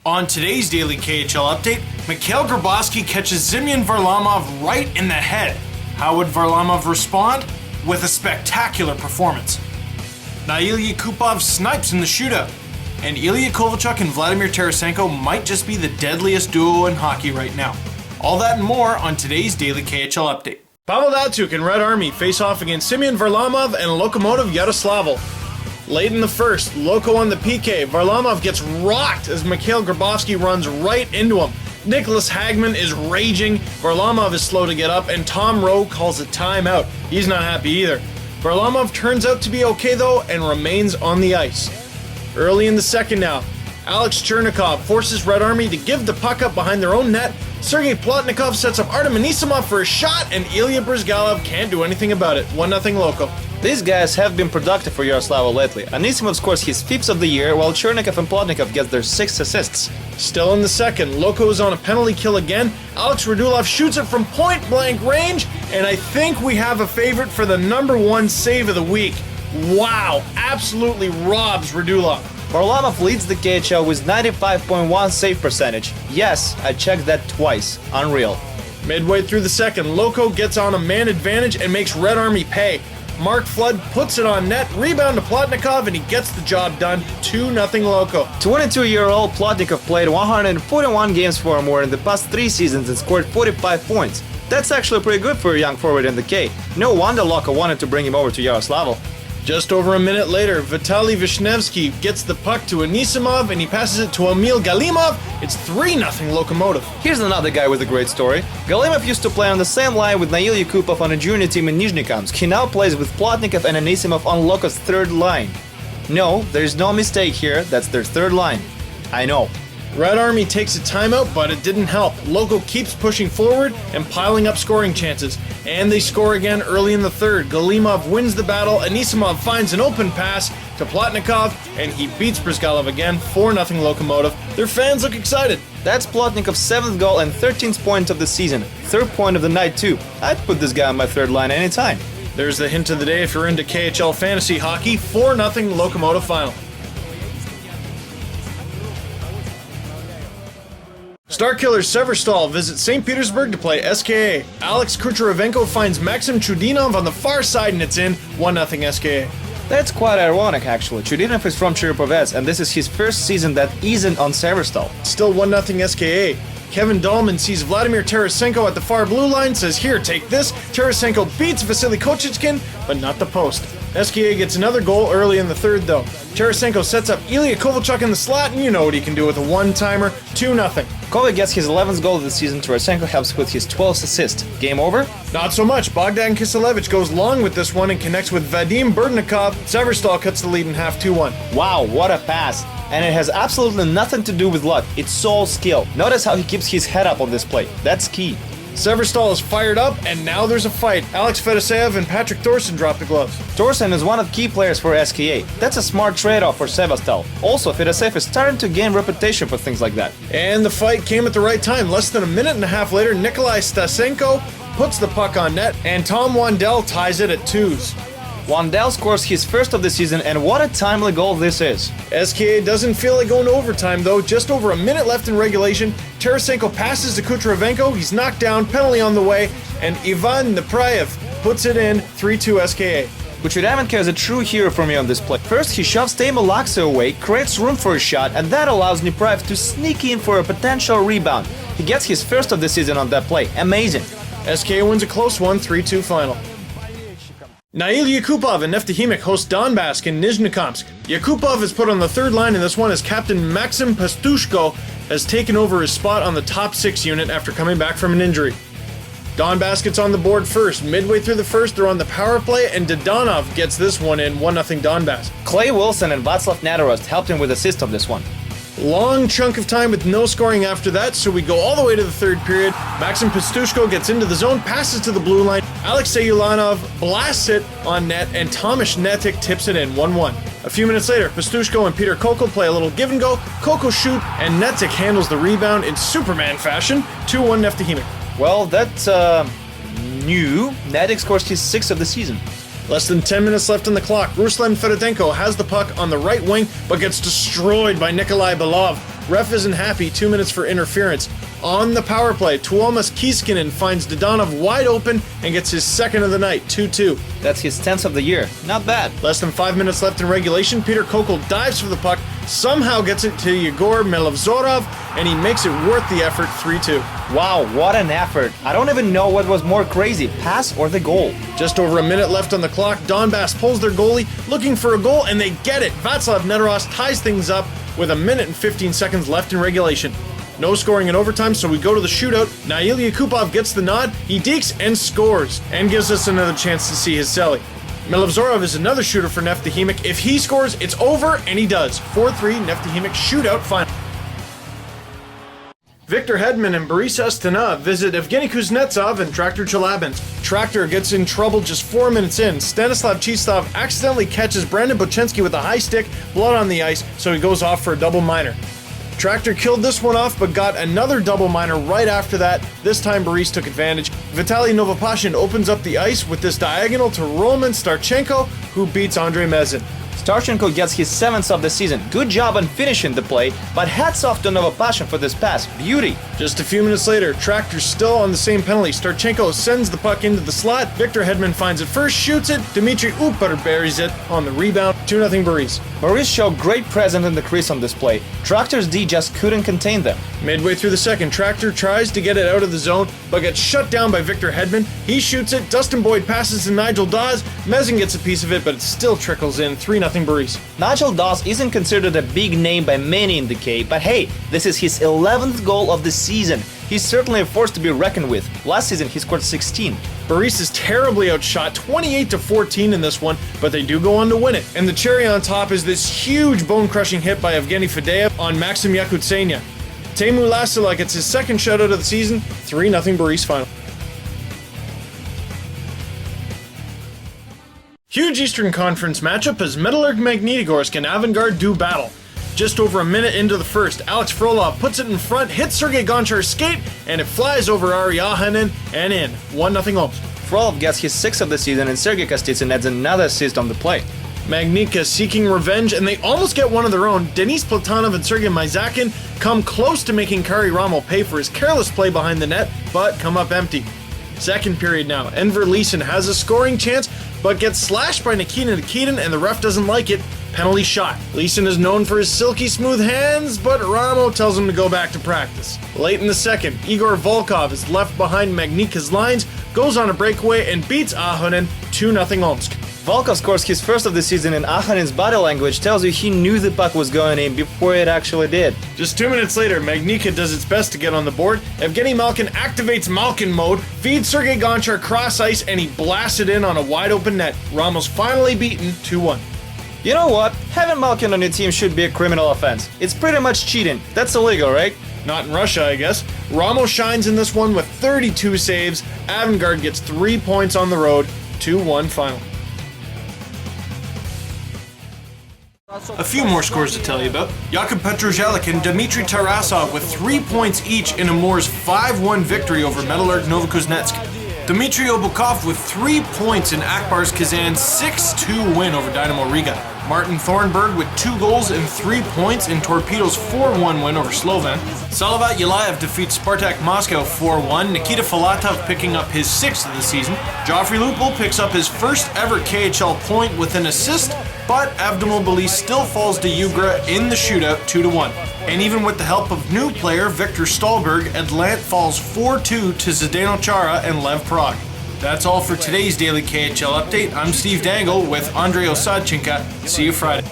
On today's Daily KHL update, Mikhail Grabovski catches Semyon Varlamov right in the head. How would Varlamov respond? With a spectacular performance. Nail Yakupov snipes in the shootout. And Ilya Kovalchuk and Vladimir Tarasenko might just be the deadliest duo in hockey right now. All that and more on today's Daily KHL update. Pavel Datsyuk and Red Army face off against Semyon Varlamov and Lokomotiv Yaroslavl. Late in the first, Loko on the PK, Varlamov gets rocked as Mikhail Grabovski runs right into him. Nicholas Hagman is raging, Varlamov is slow to get up, and Tom Rowe calls a timeout. He's not happy either. Varlamov turns out to be okay though and remains on the ice. Early in the second now, Alex Chernikov forces Red Army to give the puck up behind their own net. Sergei Plotnikov sets up Artem Anisimov for a shot, and Ilya Bryzgalov can't do anything about it. 1-0 Loko. These guys have been productive for Yaroslavl lately. Anisimov scores his 5th of the year, while Chernikov and Plotnikov get their 6 assists. Still in the second, Loko is on a penalty kill again. Alex Radulov shoots it from point-blank range, and I think we have a favorite for the #1 save of the week. Wow, absolutely robs Radulov. Varlamov leads the KHL with 95.1 save percentage. Yes, I checked that twice. Unreal. Midway through the second, Loko gets on a man advantage and makes Red Army pay. Mark Flood puts it on net, rebound to Plotnikov, and he gets the job done. 2-0 Loko. 22-year-old Plotnikov played 141 games for Amur in the past 3 seasons and scored 45 points. That's actually pretty good for a young forward in the K. No wonder Loko wanted to bring him over to Yaroslavl. Just over a minute later, Vitaly Vishnevsky gets the puck to Anisimov and he passes it to Emil Galimov. It's 3-0 Lokomotiv. Here's another guy with a great story. Galimov used to play on the same line with Nail Yakupov on a junior team in Nizhnekamsk. He now plays with Plotnikov and Anisimov on Loko's 3rd line. No, there's no mistake here, that's their 3rd line. I know. Red Army takes a timeout, but it didn't help. Loko keeps pushing forward and piling up scoring chances. And they score again early in the third. Galimov wins the battle, Anisimov finds an open pass to Plotnikov, and he beats Bryzgalov again, 4-0 Lokomotiv. Their fans look excited. That's Plotnikov's 7th goal and 13th point of the season. 3rd point of the night too. I'd put this guy on my 3rd line anytime. There's the hint of the day if you're into KHL fantasy hockey. 4-0 Lokomotiv final. Starkiller Severstal visits St. Petersburg to play SKA. Alex Kucherevenko finds Maxim Chudinov on the far side and it's in. 1-0 SKA. That's quite ironic actually. Chudinov is from Chernipovets and this is his first season that isn't on Severstal. Still 1-0 SKA. Kevin Dahlman sees Vladimir Tarasenko at the far blue line, says, "Here, take this." Tarasenko beats Vasily Kochichkin, but not the post. SKA gets another goal early in the third, though. Tarasenko sets up Ilya Kovalchuk in the slot, and you know what he can do with a one-timer. 2-0. Kovac gets his 11th goal of the season. Tarasenko helps with his 12th assist. Game over? Not so much. Bogdan Kiselevich goes long with this one and connects with Vadim Berdnikov. Severstal cuts the lead in half 2-1. Wow, what a pass. And it has absolutely nothing to do with luck. It's all skill. Notice how he keeps his head up on this play. That's key. Severstal is fired up, and now there's a fight. Alex Fedoseev and Patrick Thorson drop the gloves. Thorson is one of the key players for SKA. That's a smart trade-off for Severstal. Also, Fedoseev is starting to gain reputation for things like that. And the fight came at the right time. Less than a minute and a half later, Nikolai Stasenko puts the puck on net, and Tom Wandel ties it at 2s. Wandel scores his 1st of the season, and what a timely goal this is. SKA doesn't feel like going to overtime though. Just over a minute left in regulation. Tarasenko passes to Kucherevenko. He's knocked down, penalty on the way, and Ivan Neprayev puts it in. 3-2 SKA. Kucherevenko is a true hero for me on this play. First, he shoves Teemu Laakso away, creates room for a shot, and that allows Neprayev to sneak in for a potential rebound. He gets his 1st of the season on that play. Amazing. SKA wins a close one, 3-2 final. Nail Yakupov and Neftahimik host Donbass in Nizhnekamsk. Yakupov is put on the 3rd line in this one as captain Maxim Pastushko has taken over his spot on the top 6 unit after coming back from an injury. Donbass gets on the board first. Midway through the first, they're on the power play, and Dodonov gets this one in. 1-0 Donbass. Clay Wilson and Václav Nedorost helped him with assist on this one. Long chunk of time with no scoring after that, so we go all the way to the 3rd period. Maxim Pastushko gets into the zone, passes to the blue line. Alexei Ulanov blasts it on net, and Tomasz Netic tips it in. 1-1. A few minutes later, Pastushko and Peter Koko play a little give and go. Koko shoot, and Netic handles the rebound in Superman fashion. 2-1 Neftahimik. Well, that's new. Netic scores his 6th of the season. Less than 10 minutes left on the clock. Ruslan Fedotenko has the puck on the right wing, but gets destroyed by Nikolai Belov. Ref isn't happy, 2 minutes for interference. On the power play, Tuomas Kiiskinen finds Dodonov wide open and gets his second of the night, 2-2. That's his 10th of the year. Not bad. Less than 5 minutes left in regulation, Peter Kokel dives for the puck, somehow gets it to Yegor Milovzorov, and he makes it worth the effort, 3-2. Wow, what an effort. I don't even know what was more crazy, pass or the goal. Just over a minute left on the clock, Donbass pulls their goalie, looking for a goal, and they get it. Václav Nedoros ties things up with a minute and 15 seconds left in regulation. No scoring in overtime, so we go to the shootout. Nail Yakupov gets the nod, he dekes and scores, and gives us another chance to see his celly. Milovzorov is another shooter for Neftahimik. If he scores, it's over, and he does. 4-3 Neftahimik shootout final. Victor Hedman and Boris Astana visit Evgeny Kuznetsov and Traktor Chelabinsk. Traktor gets in trouble just 4 minutes in. Stanislav Chistov accidentally catches Brandon Bochenski with a high stick, blood on the ice, so he goes off for a double minor. Traktor killed this one off, but got another double minor right after that. This time Boris took advantage. Vitaly Novopashin opens up the ice with this diagonal to Roman Starchenko, who beats Andrei Mezin. Starchenko gets his 7th of the season. Good job on finishing the play, but hats off to Novopashin for this pass. Beauty. Just a few minutes later, Traktor's still on the same penalty. Starchenko sends the puck into the slot. Victor Hedman finds it first, shoots it. Dmitry Upar buries it on the rebound. 2-0 Boris. Boris showed great presence in the crease on this play. Traktor's D just couldn't contain them. Midway through the second, Traktor tries to get it out of the zone, but gets shut down by Victor Hedman. He shoots it. Dustin Boyd passes to Nigel Dawes. Mezin gets a piece of it, but it still trickles in. 3-0 Boris. Nigel Dawes isn't considered a big name by many in the K, but hey, this is his 11th goal of the season. He's certainly a force to be reckoned with. Last season he scored 16. Boris is terribly outshot, 28-14 in this one, but they do go on to win it. And the cherry on top is this huge bone-crushing hit by Evgeny Fadeev on Maxim Yakutsenya. Teemu Lasila gets his second shutout of the season, 3-0 Boris final. Huge Eastern Conference matchup as Metallurg Magnitogorsk and Avangard do battle. Just over a minute into the first, Alex Frolov puts it in front, hits Sergei Gonchar's skate, and it flies over Ari Ahanen and in. 1-0 Omsk. Frolov gets his 6th of the season, and Sergei Kostitsyn adds another assist on the play. Magnitka seeking revenge, and they almost get one of their own. Denis Platonov and Sergei Myzakin come close to making Kari Ramo pay for his careless play behind the net, but come up empty. Second period now, Enver Leeson has a scoring chance, but gets slashed by Nikita Nikitin, and the ref doesn't like it. Penalty shot. Leeson is known for his silky smooth hands, but Ramo tells him to go back to practice. Late in the second, Igor Volkov is left behind Magnitka's lines, goes on a breakaway, and beats Ahonen 2-0 Omsk. Volkov scores his 1st of the season, and Ahanen's body language tells you he knew the puck was going in before it actually did. Just 2 minutes later, Magnitka does its best to get on the board. Evgeny Malkin activates Malkin mode, feeds Sergei Gonchar cross ice, and he blasts it in on a wide open net. Ramos finally beaten 2-1. You know what? Having Malkin on your team should be a criminal offense. It's pretty much cheating. That's illegal, right? Not in Russia, I guess. Ramos shines in this one with 32 saves. Avangard gets 3 points on the road. 2-1 final. A few more scores to tell you about. Jakub Petrozhelik and Dmitry Tarasov with 3 points each in Amur's 5-1 victory over Metallurg Novokuznetsk. Dmitry Obukov with 3 points in Akbar's Kazan 6-2 win over Dynamo Riga. Martin Thornburg with 2 goals and 3 points in Torpedo's 4-1 win over Slovan. Salavat Yelayev defeats Spartak Moscow 4-1. Nikita Filatov picking up his 6th of the season. Joffrey Lupul picks up his first ever KHL point with an assist, but Avdamul Bali still falls to Ugra in the shootout 2-1. And even with the help of new player Viktor Stolberg, Atlant falls 4-2 to Zdeno Chara and Lev Prague. That's all for today's Daily KHL update. I'm Steve Dangle with Andrei Osadchenko. See you Friday.